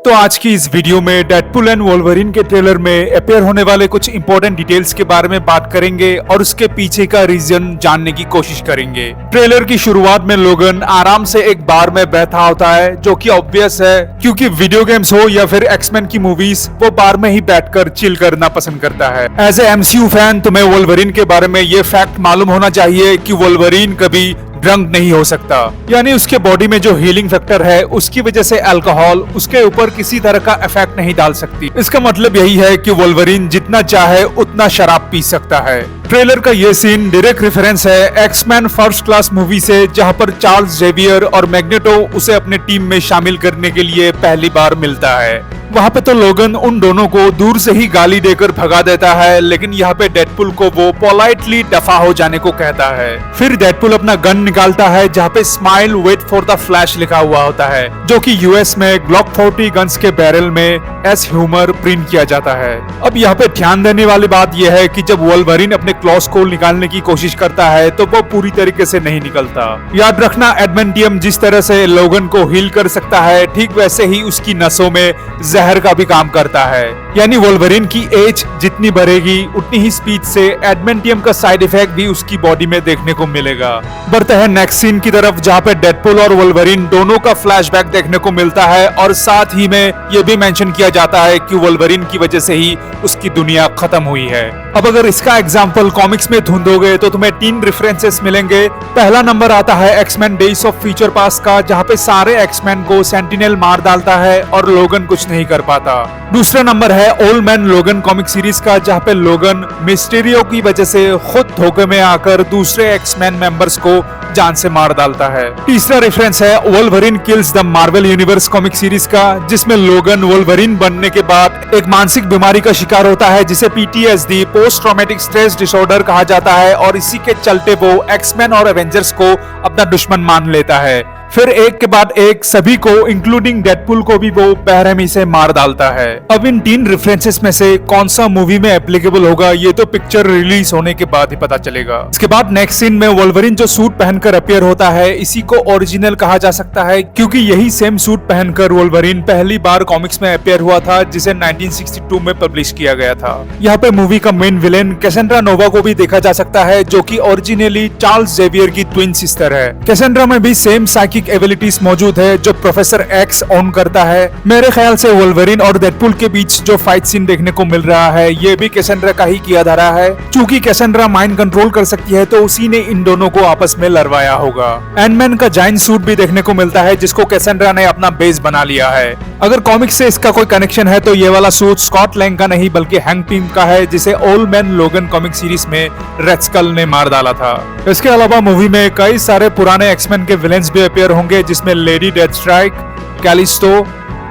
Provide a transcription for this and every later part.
तो आज की इस वीडियो में डेडपुल एंड वोल्वरिन के ट्रेलर में अपेयर होने वाले कुछ इंपॉर्टेंट डिटेल्स के बारे में बात करेंगे और उसके पीछे का रीजन जानने की कोशिश करेंगे। ट्रेलर की शुरुआत में लोगन आराम से एक बार में बैठा होता है, जो कि ऑब्वियस है क्योंकि वीडियो गेम्स हो या फिर एक्समैन की मूवीज, वो बार में ही बैठकर चिल करना पसंद करता है। एज ए एमसीयू फैन तुम्हें वोल्वरिन के बारे में ये फैक्ट मालूम होना चाहिए कि वोल्वरिन कभी ड्रंक नहीं हो सकता, यानी उसके बॉडी में जो हीलिंग फैक्टर है उसकी वजह से अल्कोहल उसके ऊपर किसी तरह का इफेक्ट नहीं डाल सकती। इसका मतलब यही है कि वोल्वरिन जितना चाहे उतना शराब पी सकता है। ट्रेलर का ये सीन डायरेक्ट रेफरेंस है एक्समैन फर्स्ट क्लास मूवी से, जहां पर चार्ल्स जेवियर और मैग्नेटो उसे अपने टीम में शामिल करने के लिए पहली बार मिलता है। वहाँ पे तो लोगन उन दोनों को दूर से ही गाली देकर भगा देता है, लेकिन यहाँ पे डेडपुल को वो पोलाइटली दफा हो जाने को कहता है। फिर डेडपुल अपना गन निकालता है जहाँ पे smile wait for the flash लिखा हुआ होता है, जो कि यूएस में ग्लॉक 40 गन्स के बैरल में एस ह्यूमर प्रिंट किया जाता है। अब यहाँ पे ध्यान देने वाली बात यह है कि जब वोल्वरिन अपने क्लॉस को निकालने की कोशिश करता है तो वो पूरी तरीके से नहीं निकलता। याद रखना, एडमेंटियम जिस तरह से लोगन को हील कर सकता है, ठीक वैसे ही उसकी नसों में जहर का भी काम करता है। यानी वोल्वरिन की एज जितनी बढ़ेगी उतनी ही स्पीड से एडमेंटियम का साइड इफेक्ट भी उसकी बॉडी में देखने को मिलेगा। बढ़ते हैं नेक्स्ट सीन की तरफ, जहाँ पे डेडपुल और वोल्वरिन दोनों का फ्लैशबैक देखने को मिलता है और साथ ही में ये भी मेंशन किया जाता है कि वोल्वरिन की वजह से ही उसकी दुनिया खत्म हुई है। अब अगर इसका एग्जाम्पल कॉमिक्स में ढूंढोगे तो तुम्हें 3 रेफरेंसेस मिलेंगे। पहला नंबर आता है X Men days of future past का, जहाँ पे सारे एक्समैन को सेंटिनल मार डालता है और लोगन कुछ नहीं कर पाता। दूसरा नंबर है ओल्ड मैन लोगन कॉमिक सीरीज का, जहाँ पे लोगन मिस्टीरियो की वजह से खुद धोखे में आकर दूसरे एक्समैन मेंबर्स को जान से मार डालता है। तीसरा रेफरेंस है Wolverine kills the Marvel universe comic series का, जिसमें लोगन वोल्वरिन बनने के बाद एक मानसिक बीमारी का शिकार होता है जिसे PTSD post traumatic stress disorder कहा जाता है, और इसी के चलते वो एक्समैन और एवेंजर्स को अपना दुश्मन मान लेता है। फिर एक के बाद एक सभी को इंक्लूडिंग डेडपुल को भी वो बेरहमी से मार डालता है। अब इन 3 रेफरेंसेस में से कौन सा मूवी में एप्लीकेबल होगा ये तो पिक्चर रिलीज होने के बाद ही पता चलेगा। इसके बाद नेक्स्ट सीन में वोल्वरिन जो सूट पहनकर अपीयर होता है, इसी को ओरिजिनल कहा जा सकता है क्योंकि यही सेम सूट पहनकर वोल्वरिन पहली बार कॉमिक्स में अपीयर हुआ था, जिसे 1962 में पब्लिश किया गया था। यहाँ पे मूवी का मेन विलेन कैसेंड्रा नोवा को भी देखा जा सकता है, जो की ओरिजिनली चार्ल्स जेवियर की ट्विन सिस्टर है। कैसेंड्रा में भी सेम साइकिक एबिलिटीज मौजूद है जो प्रोफेसर एक्स ऑन करता है। मेरे ख्याल से वोल्वरिन और डेडपुल के बीच जो फाइट सीन देखने को मिल रहा है ये भी कैसेंड्रा का ही किया जा रहा है। चूंकि कैसेंड्रा माइंड कंट्रोल कर सकती है तो उसी ने इन दोनों को आपस में लड़वाया होगा। एंटमैन का जाइंट सूट भी देखने को मिलता है जिसको कैसेंड्रा ने अपना बेस बना लिया है। अगर कॉमिक्स से इसका कोई कनेक्शन है तो ये वाला सूट स्कॉट लैंग का नहीं बल्कि हैंक पीम का है, जिसे ओल्ड मैन लोगन कॉमिक सीरीज में रेड स्कल ने मार डाला था। इसके अलावा मूवी में कई सारे पुराने एक्समैन के विलेंस भी अपीयर होंगे, जिसमें लेडी डेथस्ट्राइक, कैलिस्टो,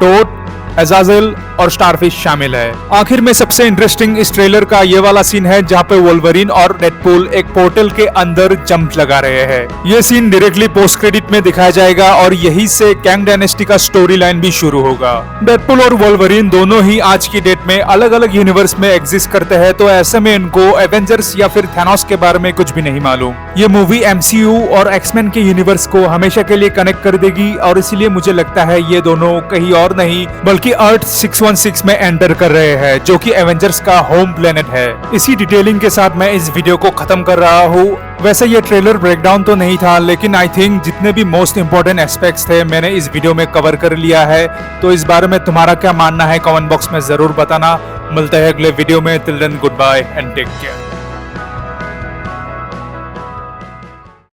टोड, अजाजेल और स्टारफिश शामिल है। आखिर में सबसे इंटरेस्टिंग इस ट्रेलर का ये वाला सीन है जहाँ पे वोल्वरिन और डेडपुल एक पोर्टल के अंदर जंप लगा रहे हैं। ये सीन डायरेक्टली पोस्ट क्रेडिट में दिखाया जाएगा और यही से कैंग डायनेस्टी का स्टोरी लाइन भी शुरू होगा। डेडपुल और वोल्वरिन दोनों ही आज की डेट में अलग अलग यूनिवर्स में एग्जिस्ट करते हैं, तो ऐसे में इनको एवेंजर्स या फिर थैनोस के बारे में कुछ भी नहीं मालूम। ये मूवी MCU और एक्समैन के यूनिवर्स को हमेशा के लिए कनेक्ट कर देगी और इसीलिए मुझे लगता है ये दोनों कहीं और नहीं बल्कि अर्थ 616 में एंटर कर रहे हैं, जो कि एवेंजर्स का होम प्लेनेट है। इसी डिटेलिंग के साथ मैं इस वीडियो को खत्म कर रहा हूँ। वैसे ये ट्रेलर ब्रेकडाउन तो नहीं था, लेकिन आई थिंक जितने भी मोस्ट इंपोर्टेंट एस्पेक्ट्स थे मैंने इस वीडियो में कवर कर लिया है। तो इस बारे में तुम्हारा क्या मानना है कमेंट बॉक्स में जरूर बताना। मिलते हैं अगले वीडियो में। Till then good bye and take care.